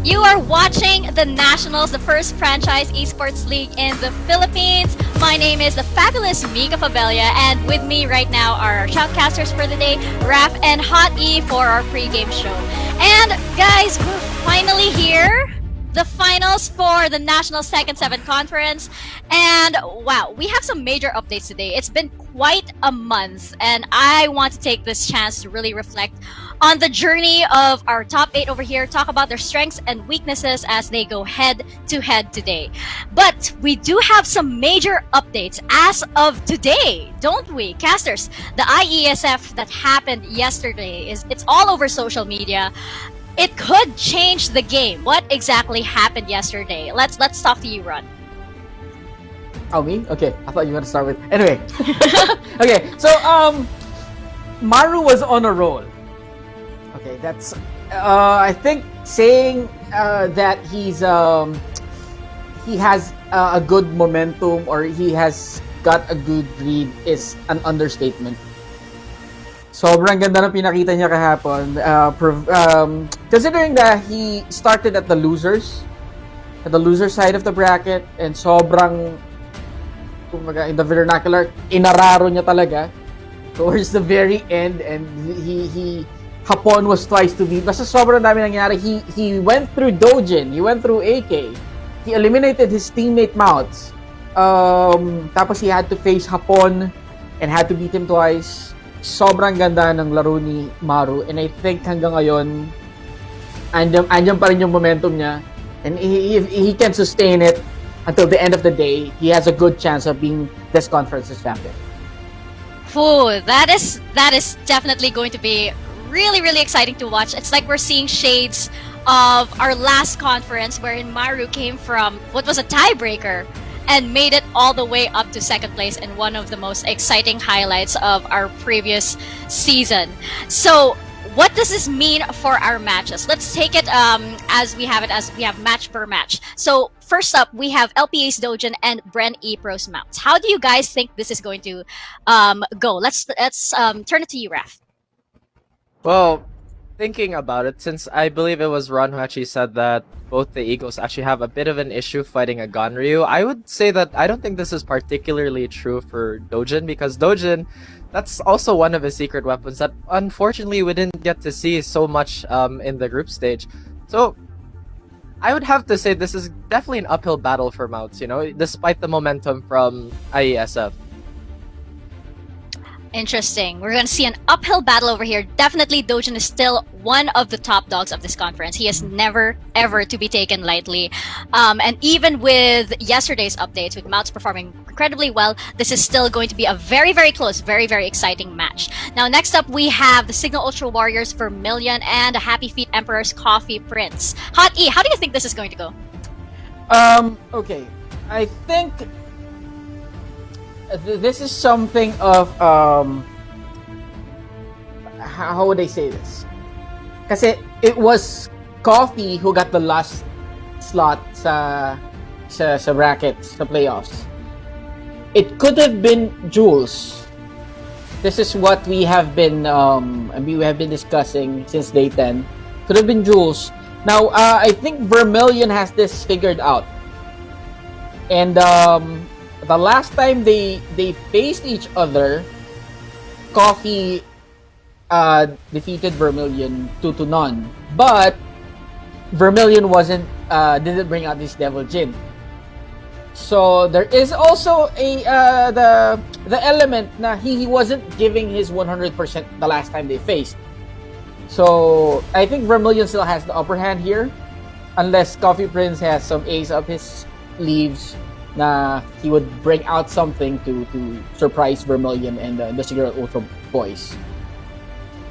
You are watching the Nationals, the first franchise esports league in the Philippines. My name is the fabulous Mika Fabella, and with me right now are our shoutcasters for the day, Raf and Hot E for our pregame show. And guys, we're finally here. The finals for the National Second 7 Conference. And wow, we have some major updates today. It's been quite a month, and I want to take this chance to really reflect on the journey of our top 8 over here, talk about their strengths and weaknesses as they go head to head today. But we do have some major updates as of today, don't we, casters? The IESF that happened yesterday it's all over social media. It could change the game. What exactly happened yesterday? Let's talk to you, Ron. Oh, me? Okay, I thought you were going to start with... Anyway. Okay, so, Maru was on a roll. Okay, that's... I think saying that he has a good momentum or he has got a good read is an understatement. Sobrang ganda ng pinakita niya kahapon. Considering that he started at the loser side of the bracket, and sobrang, in the vernacular, inararo niya talaga towards the very end, and he Hapon was twice to beat. Basta sobrang dami nangyari. He went through Doujin, he went through AK, he eliminated his teammate Mawts. Tapos he had to face Hapon and had to beat him twice. Sobrang ganda ng laro ni Maru, and I think hanggang ngayon andyan pa rin yung momentum niya, and he can sustain it until the end of the day. He has a good chance of being this conference's champion. Ooh, that is definitely going to be really, really exciting to watch. It's like we're seeing shades of our last conference wherein Maru came from what was a tiebreaker and made it all the way up to second place in one of the most exciting highlights of our previous season. So, what does this mean for our matches? Let's take it as we have match per match. So, first up, we have LPE.Doujin and BRE.Mawts. How do you guys think this is going to go? Let's turn it to you, Raf. Well, thinking about it, since I believe it was Ron who actually said that both the Eagles actually have a bit of an issue fighting a Ganryu, I would say that I don't think this is particularly true for Doujin, because Doujin, that's also one of his secret weapons that unfortunately we didn't get to see so much in the group stage. So I would have to say this is definitely an uphill battle for Mawts, despite the momentum from IESF. Interesting. We're going to see an uphill battle over here. Definitely, Doujin is still one of the top dogs of this conference. He is never, ever to be taken lightly. And even with yesterday's updates, with Mawts performing incredibly well, this is still going to be a very, very close, very, very exciting match. Now, next up, we have the Signal Ultra Warriors Vermilion and the Happy Feet Emperor's Coffee Prince. Hot E, how do you think this is going to go? Okay. I think this is something of how would I say this? Kasi it was Coffee who got the last slot sa bracket sa playoffs. It could have been Jules. This is what we have been discussing since day 10. Could have been Jules. Now I think Vermilion has this figured out. And the last time they faced each other, Coffee defeated Vermilion 2-0. But Vermilion didn't bring out this Devil Jin. So there is also the element na he wasn't giving his 100% the last time they faced. So I think Vermilion still has the upper hand here, unless Coffee Prince has some ace up his sleeves na he would bring out something to surprise Vermilion and the Sigurd Ultra boys.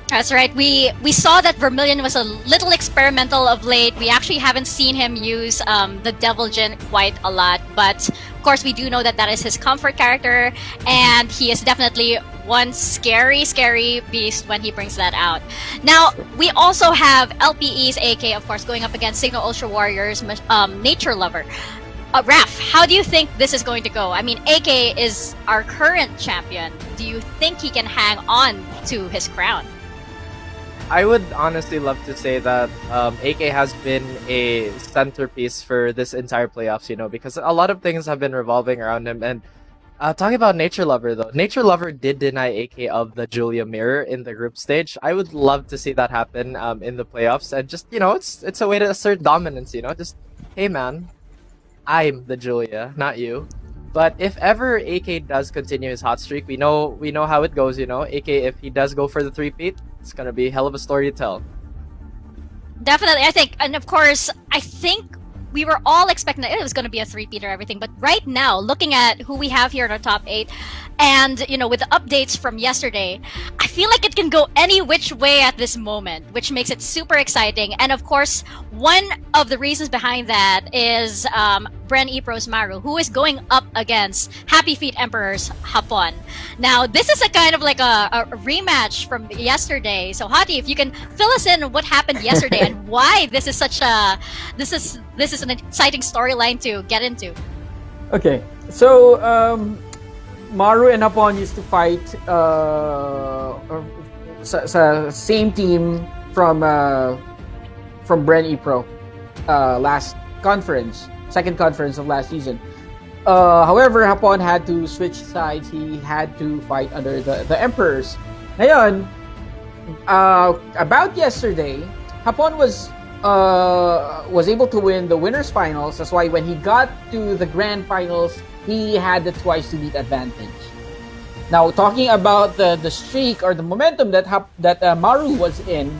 That's right. We saw that Vermilion was a little experimental of late. We actually haven't seen him use the Devil Jin quite a lot, but of course we do know that is his comfort character, and he is definitely one scary beast when he brings that out. Now, we also have LPE's AK, of course, going up against Signal Ultra Warriors Nature Lover. Raf, how do you think this is going to go? I mean, AK is our current champion. Do you think he can hang on to his crown? I would honestly love to say that AK has been a centerpiece for this entire playoffs, because a lot of things have been revolving around him. And talking about Nature Lover, though, Nature Lover did deny AK of the Julia Mirror in the group stage. I would love to see that happen in the playoffs. And just, it's a way to assert dominance, just, hey man, I'm the Julia, not you. But if ever AK does continue his hot streak, we know how it goes, AK, if he does go for the three-peat, it's gonna be a hell of a story to tell. Definitely, I think, and of course, I think we were all expecting that it was going to be a three-peat or everything. But right now, looking at who we have here in our top 8, and with the updates from yesterday, I feel like it can go any which way at this moment, which makes it super exciting. And of course, one of the reasons behind that is BRE.Mawts Maru, who is going up against Happy Feet Emperor's Hapon. Now, this is a kind of like a rematch from yesterday. So, Hati, if you can fill us in on what happened yesterday and why this is such a this is an exciting storyline to get into. Okay, so Maru and Hapon used to fight same team from BRE.Pro last conference, second conference of last season. However, Hapon had to switch sides. He had to fight under the Emperors. Ngayon, about yesterday, Hapon was able to win the winners finals. That's why when he got to the grand finals, he had the twice to beat advantage. Now, talking about the streak or the momentum that Maru was in,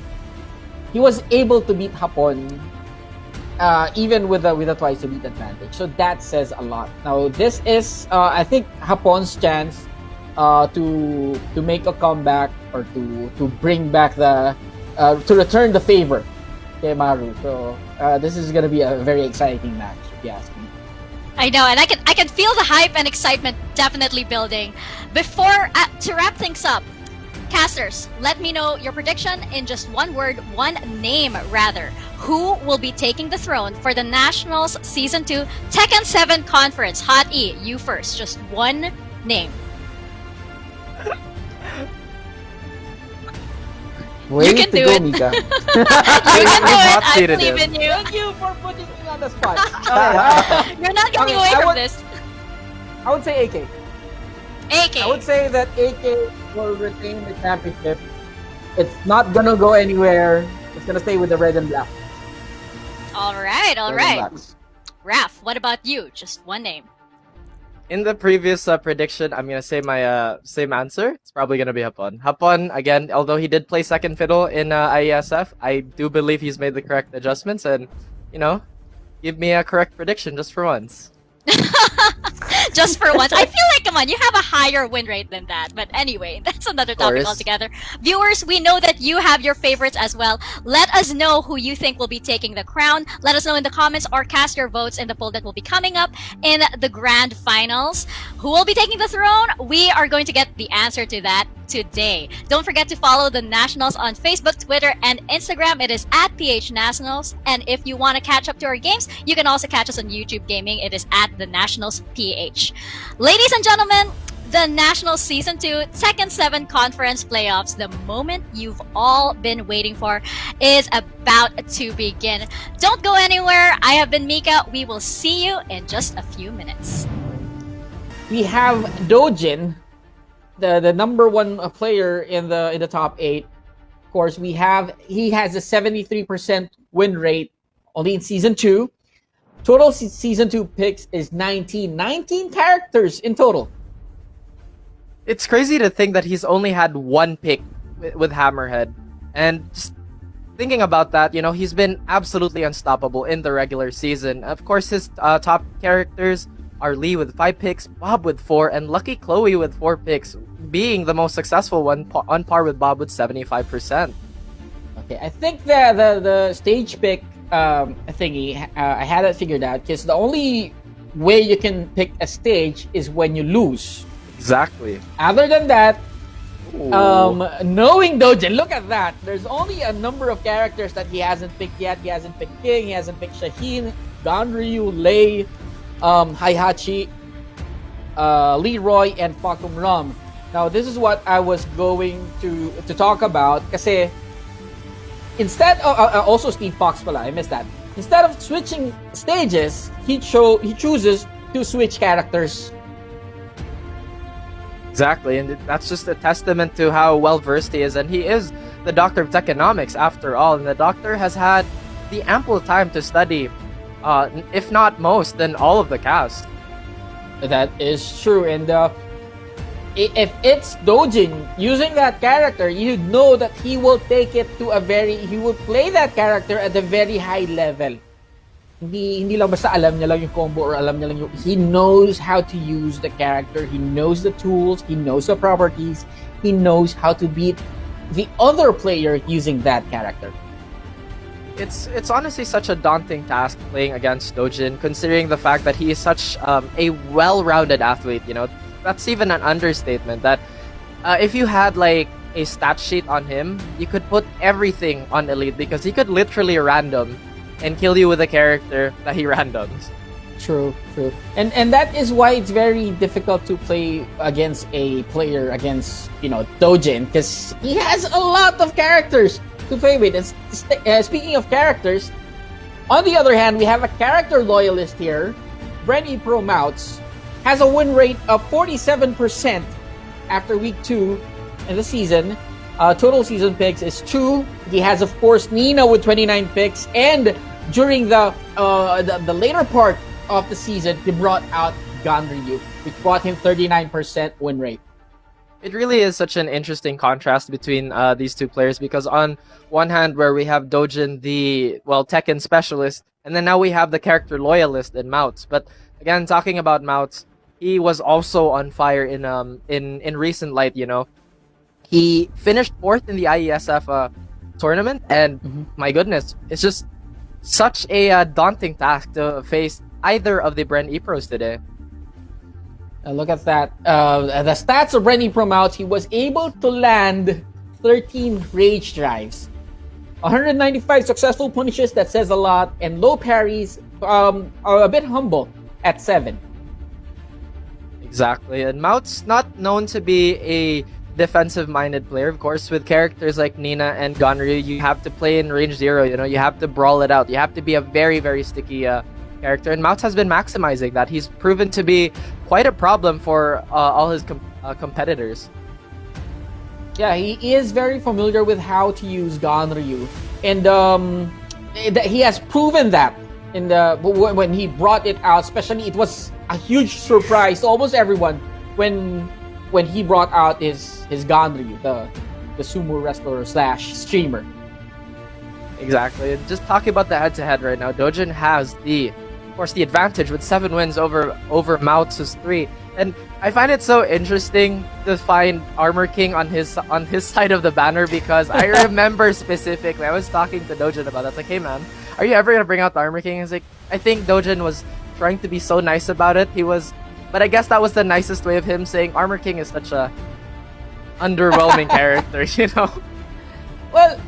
he was able to beat Hapon even with a twice to beat advantage. So that says a lot. Now, this is I think Hapon's chance to make a comeback or to bring back to return the favor kay Maru. So this is gonna be a very exciting match, if you ask me. I know, and I can feel the hype and excitement definitely building. Before to wrap things up, casters, let me know your prediction in just one word, one name rather. Who will be taking the throne for the Nationals Season 2 Tekken 7 Conference? Hot E, you first. Just one name. Way you can to do go, it. Mika. You can do it. I seated believe him. in you. Thank you for putting me on the spot. You're not getting Okay, away I from would- this. I would say AK. AK. I would say that AK will retain the championship. It's not gonna go anywhere. It's gonna stay with the red and black. All right, all Red and right. blacks. Raph, what about you? Just one name. In the previous prediction, I'm gonna say my same answer. It's probably gonna be Hapon. Hapon, again, although he did play second fiddle in IESF, I do believe he's made the correct adjustments and, give me a correct prediction just for once. Just for once. I feel like, come on, you have a higher win rate than that. But anyway, that's another topic course. altogether. Viewers, we know that you have your favorites as well. Let us know who you think will be taking the crown. Let us know in the comments or cast your votes in the poll that will be coming up in the grand finals. Who will be taking the throne? We are going to get the answer to that today. Don't forget to follow the Nationals on Facebook, Twitter, and Instagram. It is at PH Nationals. And if you want to catch up to our games, you can also catch us on YouTube Gaming. It is at the Nationals PH. Ladies and gentlemen, the Nationals Season 2 Tekken 7 Conference Playoffs, the moment you've all been waiting for, is about to begin. Don't go anywhere. I have been Mika. We will see you in just a few minutes. We have Doujin, the number one player in the top 8. Of course, he has a 73% win rate only in Season 2. Total Season 2 picks is 19 characters in total. It's crazy to think that he's only had one pick with Hammerhead. And just thinking about that, he's been absolutely unstoppable in the regular season. Of course, his top characters are Lee with 5 picks, Bob with 4, and Lucky Chloe with 4 picks, being the most successful one, on par with Bob with 75%. Okay, I think the stage pick thingy, I had it figured out, because the only way you can pick a stage is when you lose. Exactly. Other than that, Ooh. knowing Doujin, look at that. There's only a number of characters that he hasn't picked yet. He hasn't picked King, he hasn't picked Shaheen, Ganryu, Lei, Heihachi, Leroy, and Fakum Rum. Now, this is what I was going to talk about. Kasi instead of also Steve Fox pala, I missed that. Instead of switching stages, he chooses to switch characters. Exactly, and that's just a testament to how well versed he is, and he is the doctor of Techonomics after all, and the doctor has had the ample time to study, if not most, then all of the cast. That is true, and if it's Doujin using that character, you know that he will take it to he will play that character at a very high level. Hindi lang basta alam niya lang yung combo or alam niya lang yung, he knows how to use the character, he knows the tools, he knows the properties, he knows how to beat the other player using that character. It's honestly such a daunting task playing against Doujin, considering the fact that he is such a well-rounded athlete. You know, that's even an understatement. That if you had like a stat sheet on him, you could put everything on Elite because he could literally random and kill you with a character that he randoms. True. And that is why it's very difficult to play against a player against, Doujin, because he has a lot of characters to play with. And speaking of characters, on the other hand, we have a character loyalist here. BRE.Mawts has a win rate of 47% after week 2 in the season. Total season picks is 2. He has, of course, Nina with 29 picks, and during the later part of the season, he brought out Ganryu, which brought him 39% win rate. It really is such an interesting contrast between these two players, because on one hand, where we have Doujin, the Tekken specialist, and then now we have the character loyalist in Mawts. But again, talking about Mawts, he was also on fire in recent light. He finished 4th in the IESF tournament, and my goodness, it's just such a daunting task to face either of the BRE pros today. Look at that. The stats of BRE.Mawts, he was able to land 13 rage drives, 195 successful punishes, that says a lot, and low parries, are a bit humble at 7. Exactly, and Mawts not known to be a defensive-minded player. Of course, with characters like Nina and Ganryu, you have to play in range 0. You have to brawl it out. You have to be a very, very sticky character, and Mawts has been maximizing that. He's proven to be quite a problem for all his competitors. Yeah, he is very familiar with how to use Ganryu, and he has proven that when he brought it out. Especially, it was a huge surprise to almost everyone when he brought out his Ganryu, the sumo wrestler / streamer. Exactly. And just talking about the head-to-head right now, Doujin has the advantage with 7 wins over Mawts' 3. And I find it so interesting to find Armor King on his side of the banner, because I remember specifically, I was talking to Doujin about that. I was like, hey man, are you ever gonna bring out the Armor King? He's like, I think Doujin was trying to be so nice about it. But I guess that was the nicest way of him saying Armor King is such a underwhelming character, Well,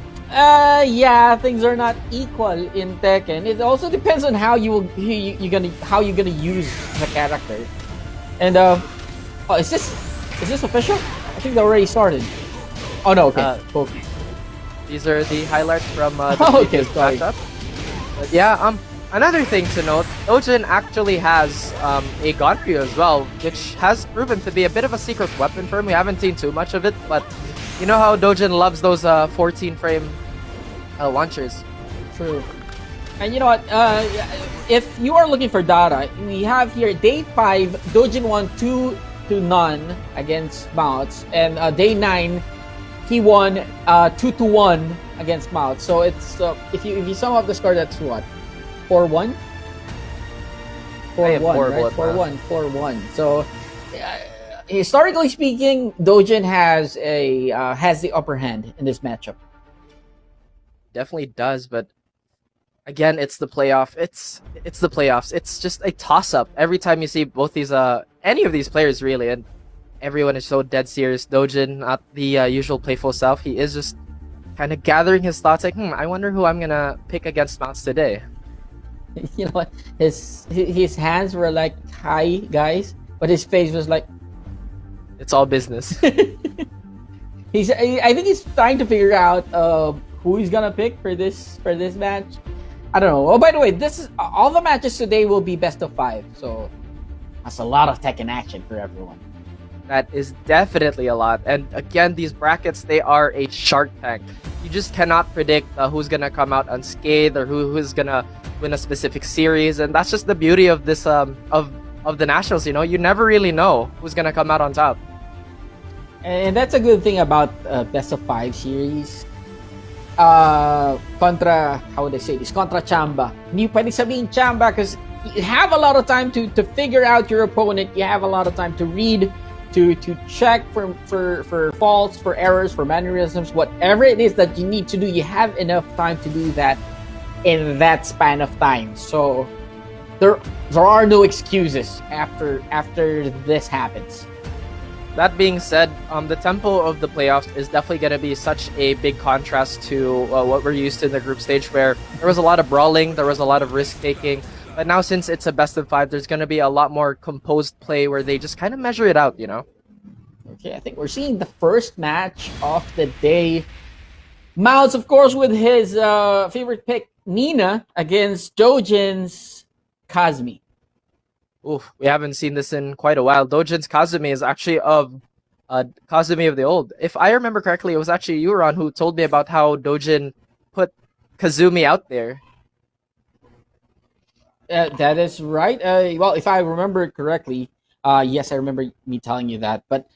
yeah, things are not equal in Tekken. It also depends on how you're gonna use the character. And is this official? I think they already started. Oh no, okay. Okay. These are the highlights from the okay, previous matchup. But yeah, another thing to note, Doujin actually has a Ganryu as well, which has proven to be a bit of a secret weapon for him. We haven't seen too much of it, but you know how Doujin loves those 14-frame launchers. True. And you know what? If you are looking for data, we have here day 5, Doujin won 2-0 against Mawts, and day 9, he won 2-1 against Mawts. So it's if you sum up the score, that's what? 4-1? 4-1, right? 4-1. So, historically speaking, Doujin has the upper hand in this matchup. Definitely does, but again, it's the playoff. It's the playoffs. It's just a toss-up every time you see both these any of these players really, and everyone is so dead serious. Doujin, not the usual playful self. He is just kind of gathering his thoughts, like, I wonder who I'm gonna pick against Mawts today. You know what? His hands were like, hi guys, but his face was like, it's all business. I think he's trying to figure out who he's gonna pick for this match. I don't know. Oh, by the way, this is all the matches today will be best of 5, so that's a lot of Tekken action for everyone. That is definitely a lot. And again, these brackets, they are a Shark Tank. You just cannot predict who's gonna come out unscathed or who's gonna win a specific series, and that's just the beauty of this of the nationals. You know, you never really know who's gonna come out on top. And that's a good thing about best of 5 series. Contra, how would I say this? Contra Chamba. Hindi pwede sabihin Chamba because you have a lot of time to figure out your opponent. You have a lot of time to read, to check for faults, for errors, for mannerisms, whatever it is that you need to do. You have enough time to do that in that span of time. So there are no excuses after this happens. That being said, the tempo of the playoffs is definitely going to be such a big contrast to what we're used to in the group stage, where there was a lot of brawling, there was a lot of risk-taking. But now, since it's a best of 5, there's going to be a lot more composed play where they just kind of measure it out, you know? Okay, I think we're seeing the first match of the day. Mawts, of course, with his favorite pick, Nina, against Doujin's Kazumi. Oof, we haven't seen this in quite a while. Doujin's Kazumi is actually of Kazumi of the old. If I remember correctly, it was actually you, Ron, who told me about how Doujin put Kazumi out there. That is right. Well, if I remember correctly, yes, I remember me telling you that. But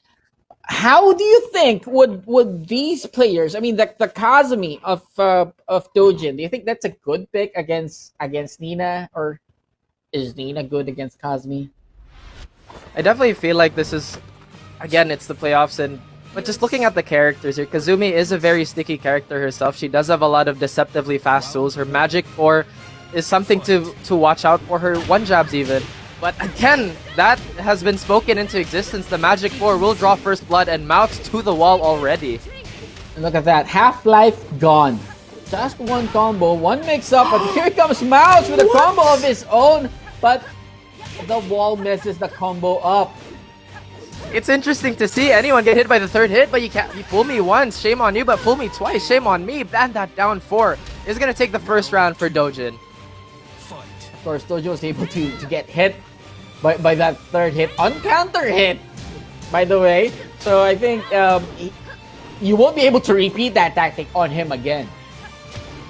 how do you think would these players? I mean, the Kazumi of Doujin. Do you think that's a good pick against Nina, or is Nina good against Kazumi? I definitely feel like this is, again, it's the playoffs, but just looking at the characters here, Kazumi is a very sticky character herself. She does have a lot of deceptively fast tools. Her magic 4 is something to watch out for, her one jabs even. But again, that has been spoken into existence. The magic 4 will draw first blood, and Mawts to the wall already. And look at that, Half-Life gone. Just one combo, one mix-up, but here comes Mawts with a combo of his own, but the wall messes the combo up. It's interesting to see anyone get hit by the third hit, but you fool me once, shame on you, but fool me twice, shame on me. Ban that down 4 is gonna take the first round for Doujin. Of course, Dojo was able to get hit by that third hit, on counter hit, by the way. So I think you won't be able to repeat that tactic on him again.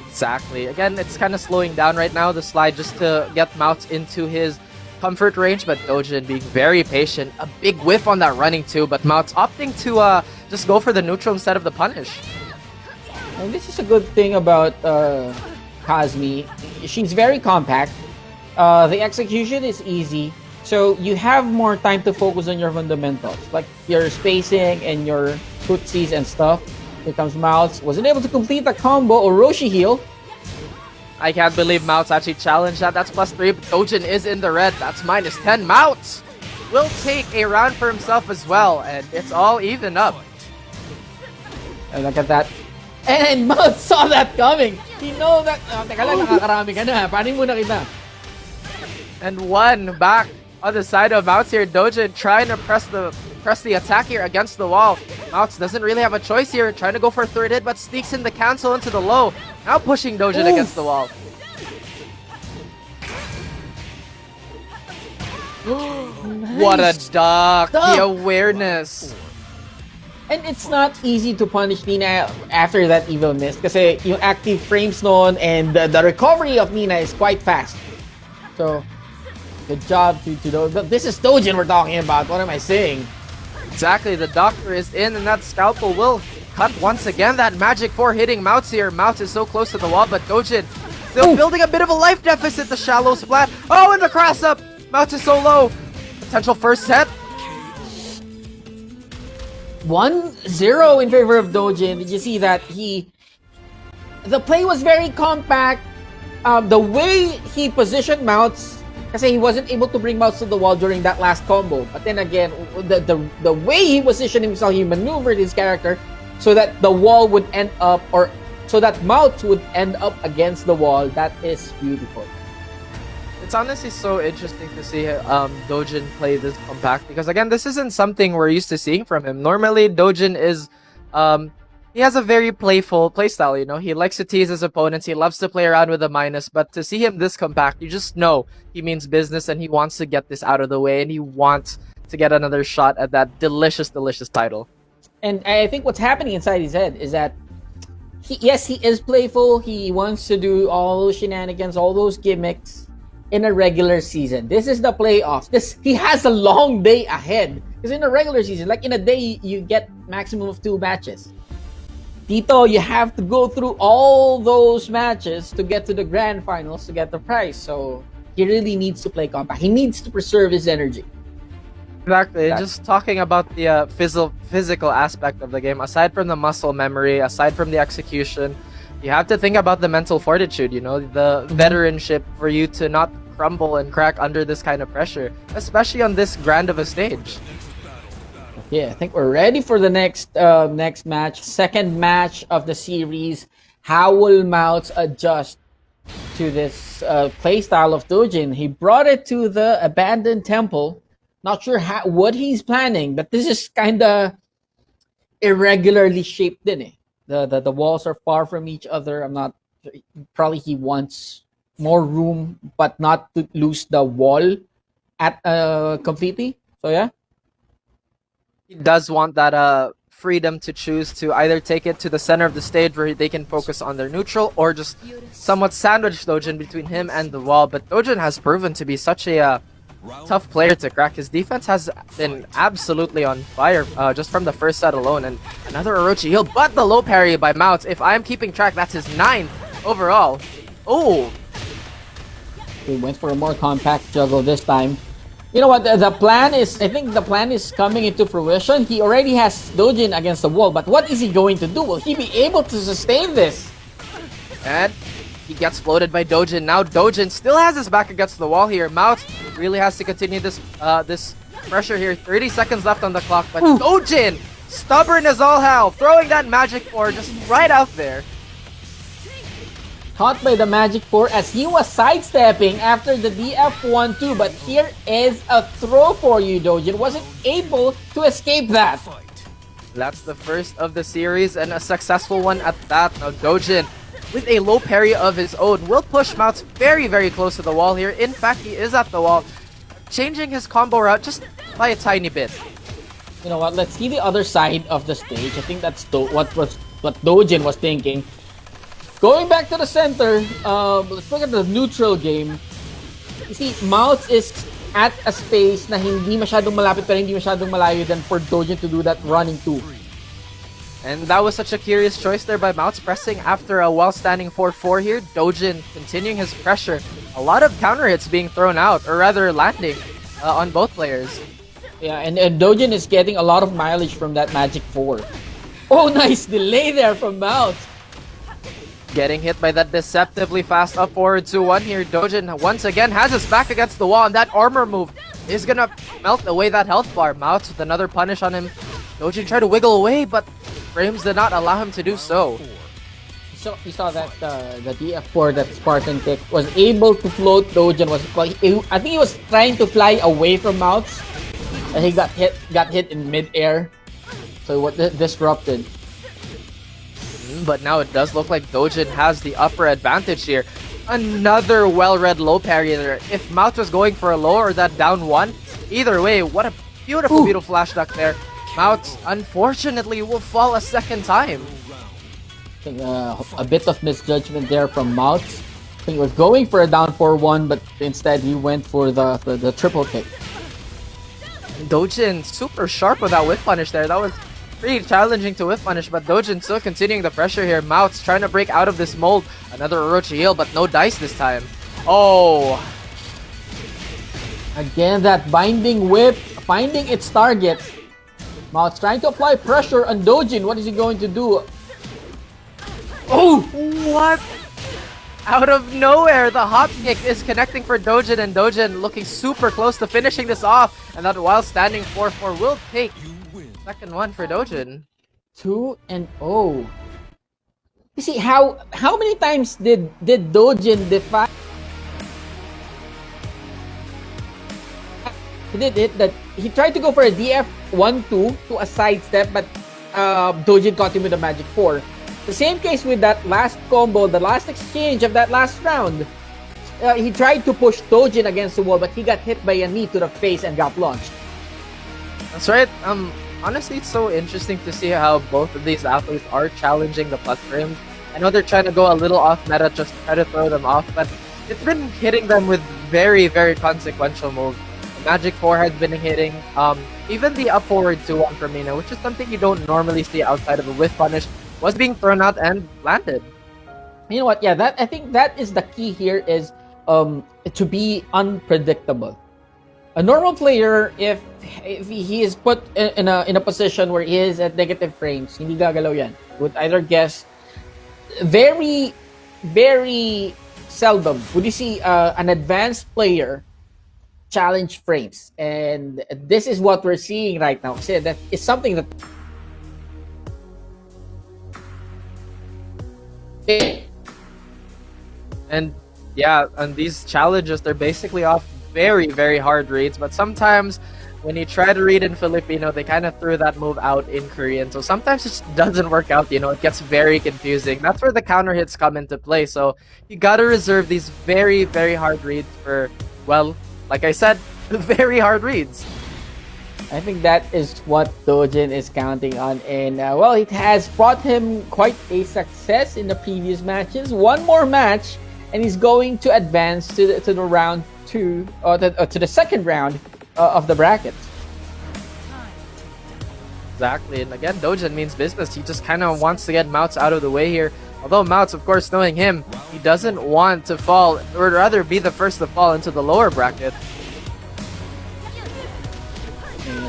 Exactly. Again, it's kind of slowing down right now, the slide, just to get Mawts into his comfort range, but Doujin being very patient. A big whiff on that running too, but Mawts opting to just go for the neutral instead of the punish. And this is a good thing about Kazumi. She's very compact. The execution is easy, so you have more time to focus on your fundamentals, like your spacing and your footsies and stuff. Here comes Mawts. Wasn't able to complete the combo. Orochi heal. I can't believe Mawts actually challenged that. That's +3, but Doujin is in the red. That's -10. Mawts will take a round for himself as well, and it's all even up. And look at that. And Mawts saw that coming. He know that. Teka lang, nakakarami ka na. Panin muna kita. And one back on the side of Mawts here. Doujin trying to press the attack here against the wall. Mawts doesn't really have a choice here. Trying to go for a third hit, but sneaks in the cancel into the low. Now pushing Doujin against the wall. Nice. What a duck! Stop. The awareness. And it's not easy to punish Nina after that evil miss kasi yung active frames noon and the recovery of Nina is quite fast. So, good job to Doujin. This is Doujin we're talking about. What am I saying? Exactly, the doctor is in, and that scalpel will cut once again. That magic 4 hitting Mawts here. Mawts is so close to the wall, but Doujin still building a bit of a life deficit. The shallow splat. Oh, and the cross up. Mawts is so low. Potential first set. 1-0 in favor of Doujin. Did you see that? The play was very compact. The way he positioned Mawts, kasi he wasn't able to bring Mawts to the wall during that last combo. But then again, the way he positioned himself, he maneuvered his character so that the wall would end up, or so that Mawts would end up against the wall. That is beautiful. It's honestly so interesting to see Doujin play this compact, because again, this isn't something we're used to seeing from him. Normally, Doujin is he has a very playful playstyle, you know? He likes to tease his opponents, he loves to play around with the minus, but to see him this compact, you just know he means business and he wants to get this out of the way and he wants to get another shot at that delicious, delicious title. And I think what's happening inside his head is that yes, he is playful. He wants to do all those shenanigans, all those gimmicks in a regular season. This is the playoffs. He has a long day ahead. Because in a regular season, like in a day, you get maximum of 2 matches. Tito, you have to go through all those matches to get to the grand finals to get the prize. So he really needs to play compact. He needs to preserve his energy. Exactly. Just talking about the physical aspect of the game, aside from the muscle memory, aside from the execution, you have to think about the mental fortitude, you know, the veteranship for you to not crumble and crack under this kind of pressure, especially on this grand of a stage. Yeah, I think we're ready for the next match. Second match of the series. How will Mawts adjust to this playstyle of Doujin? He brought it to the abandoned temple. Not sure what he's planning, but this is kind of irregularly shaped din eh. The walls are far from each other. I'm not probably he wants more room but not to lose the wall at completely. So yeah. He does want that freedom to choose to either take it to the center of the stage where they can focus on their neutral or just somewhat sandwich Doujin between him and the wall. But Doujin has proven to be such a tough player to crack. His defense has been absolutely on fire just from the first set alone. And another Orochi heal, but the low parry by Mawts. If I'm keeping track, that's his 9th overall. Oh! He went for a more compact juggle this time. You know what? The plan is, I think the plan is coming into fruition. He already has Doujin against the wall, but what is he going to do? Will he be able to sustain this? And he gets floated by Doujin. Now Doujin still has his back against the wall here. Mawts really has to continue this this pressure here. 30 seconds left on the clock, but Doujin, stubborn as all hell, throwing that magic 4 just right out there. Caught by the magic 4 as he was sidestepping after the DF1-2, but here is a throw for you, Doujin. Wasn't able to escape that. That's the first of the series and a successful one at that. Now Doujin, with a low parry of his own, will push Mawts very, very close to the wall here. In fact, he is at the wall, changing his combo route just by a tiny bit. You know what? Let's see the other side of the stage. I think that's what Doujin was thinking. Going back to the center, let's look at the neutral game. You see, Mawts is at a space na hindi masyadong malapit pero hindi masyadong malayo than for Doujin to do that running too. And that was such a curious choice there by Mawts, pressing after a well-standing 4-4 here. Doujin continuing his pressure. A lot of counter hits being thrown out, or rather landing on both players. Yeah, and Doujin is getting a lot of mileage from that magic 4. Oh, nice delay there from Mawts. Getting hit by that deceptively fast up forward 2-1 here. Doujin once again has his back against the wall, and that armor move is gonna melt away that health bar. Mawts with another punish on him. Doujin tried to wiggle away, but frames did not allow him to do so. So you saw that the DF4 that Spartan kick was able to float Doujin. I think he was trying to fly away from Mawts, and he got hit in mid-air, so what disrupted. But now it does look like Doujin has the upper advantage here. Another well-read low parry there. If Mawts was going for a low or that down 1, either way, what a beautiful, beautiful flash duck there. Mawts, unfortunately, will fall a second time. I think a bit of misjudgment there from Mawts. I think he was going for a down 4-1, but instead he went for the triple kick. Doujin super sharp with that whip punish there. That was pretty challenging to whip punish, but Doujin still continuing the pressure here. Mawts trying to break out of this mold. Another Orochi heal, but no dice this time. Oh! Again, that binding whip, finding its target. Mawts trying to apply pressure on Doujin. What is he going to do? Oh! What? Out of nowhere, the hop kick is connecting for Doujin, and Doujin looking super close to finishing this off. And that while standing 4-4 will take second one for Doujin. 2-0. You see, how many times did Doujin defy? He did it that he tried to go for a DF1-2 to a sidestep, but Doujin caught him with a Magic 4. The same case with that last combo, the last exchange of that last round. He tried to push Doujin against the wall, but he got hit by a knee to the face and got launched. That's right. Honestly, it's so interesting to see how both of these athletes are challenging the plus frames. I know they're trying to go a little off meta, just try to throw them off, but it's been hitting them with very, very consequential moves. The Magic 4 has been hitting, even the up forward 2-1 from Mina, which is something you don't normally see outside of a whiff punish, was being thrown out and landed. You know what? Yeah, that I think that is the key here is to be unpredictable. A normal player, if he is put in a position where he is at negative frames, hindi gagalaw yan. Would either guess very, very seldom would you see an advanced player challenge frames, and this is what we're seeing right now. So that is something that and yeah, and these challenges, they're basically off very, very hard reads, but sometimes when you try to read in Filipino, they kind of threw that move out in Korean, so sometimes it just doesn't work out, you know, it gets very confusing. That's where the counter hits come into play, so you gotta reserve these very, very hard reads for, well, like I said, very hard reads. I think that is what Doujin is counting on, and well, it has brought him quite a success in the previous matches. One more match, and he's going to advance to the round 2, or to the second round of the bracket. Exactly, and again, Doujin means business. He just kind of wants to get Mawts out of the way here. Although Mawts, of course, knowing him, he doesn't want to fall, or rather be the first to fall into the lower bracket.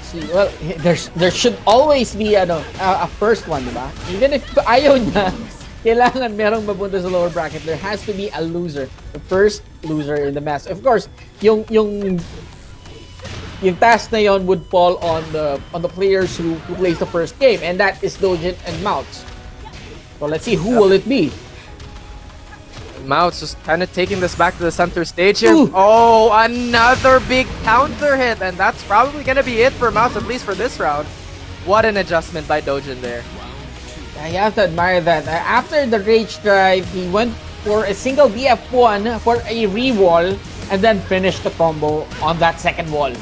See, well, there should always be a first one, diba? Even if ayaw niya, kailangan merong mapunta sa lower bracket. There has to be a loser, the first loser in the match. Of course, yung task na yon would fall on the players who plays the first game, and that is Doujin and Mawts. So let's see, who will it be? Mawts just kind of taking this back to the center stage here. Ooh. Oh, another big counter hit, and that's probably going to be it for Mawts, at least for this round. What an adjustment by Doujin there. Yeah, you have to admire that. After the Rage Drive, he went for a single BF1 for a re-wall, and then finished the combo on that second wall.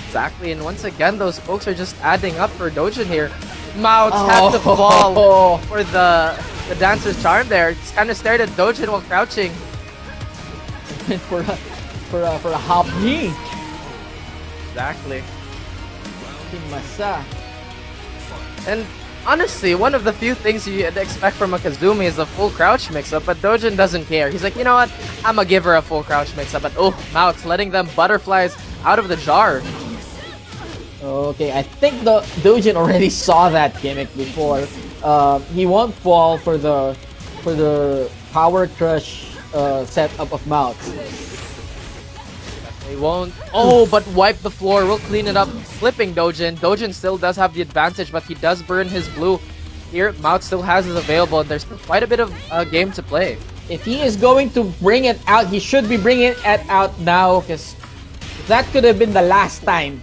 Exactly, and once again, those pokes are just adding up for Doujin here. Mawts had to fall for the dancer's charm there. Just kind of stared at Doujin while crouching. for a hop knee. Exactly. Masa. And honestly, one of the few things you'd expect from a Kazumi is a full crouch mix-up, but Doujin doesn't care. He's like, you know what? I'm gonna give her a full crouch mix-up, but oh, Mawts letting them butterflies out of the jar. Okay, I think the Doujin already saw that gimmick before. He won't fall for the power crush setup of Mawts. They won't. Oh, but wipe the floor. We'll clean it up. Flipping Doujin. Doujin still does have the advantage, but he does burn his blue. Here, Mawts still has his available, and there's still quite a bit of game to play. If he is going to bring it out, he should be bringing it out now, because that could have been the last time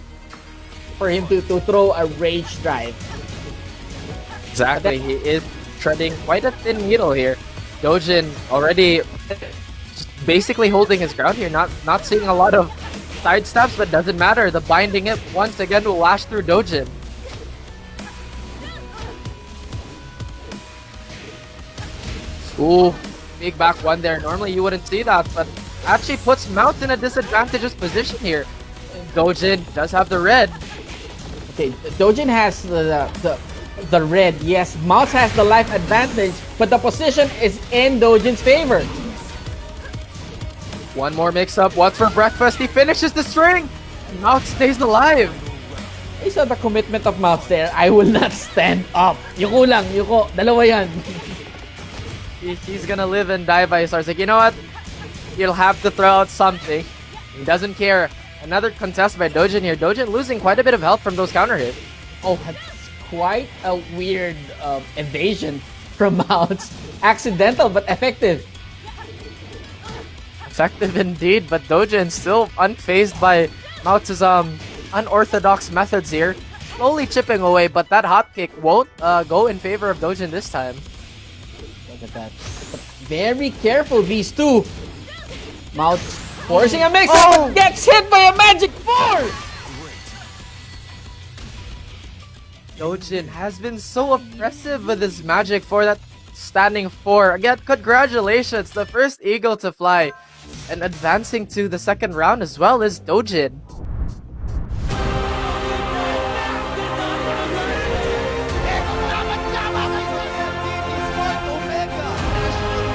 for him to throw a Rage Drive. Exactly. He is treading quite a thin needle here. Doujin already just basically holding his ground here, not seeing a lot of side steps, but doesn't matter. The binding it once again will lash through Doujin. Ooh, big back one there. Normally you wouldn't see that, but actually puts Mawts in a disadvantageous position here. Doujin does have the red. Okay, Doujin has the red. Yes, Mawts has the life advantage, but the position is in Doujin's favor. One more mix-up. What's for breakfast? He finishes the string. Mawts stays alive. I saw the commitment of Mawts there. I will not stand up. Yuko lang, yuko. Dalawa yan. He's gonna live and die by his stars. Like, you know what? You'll have to throw out something. He doesn't care. Another contest by Doujin here. Doujin losing quite a bit of health from those counter hits. Oh, that's quite a weird evasion from Mawts. Accidental but effective. Effective indeed, but Doujin still unfazed by Mawts' unorthodox methods here. slowly chipping away, but that hop kick won't go in favor of Doujin this time. Look at that. Very careful, these two. Mawts forcing a mix. Oh! Gets hit by a magic 4! Doujin has been so oppressive with his magic for that standing 4. Again, congratulations, the first eagle to fly. And advancing to the second round as well is Doujin.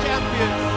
Champions.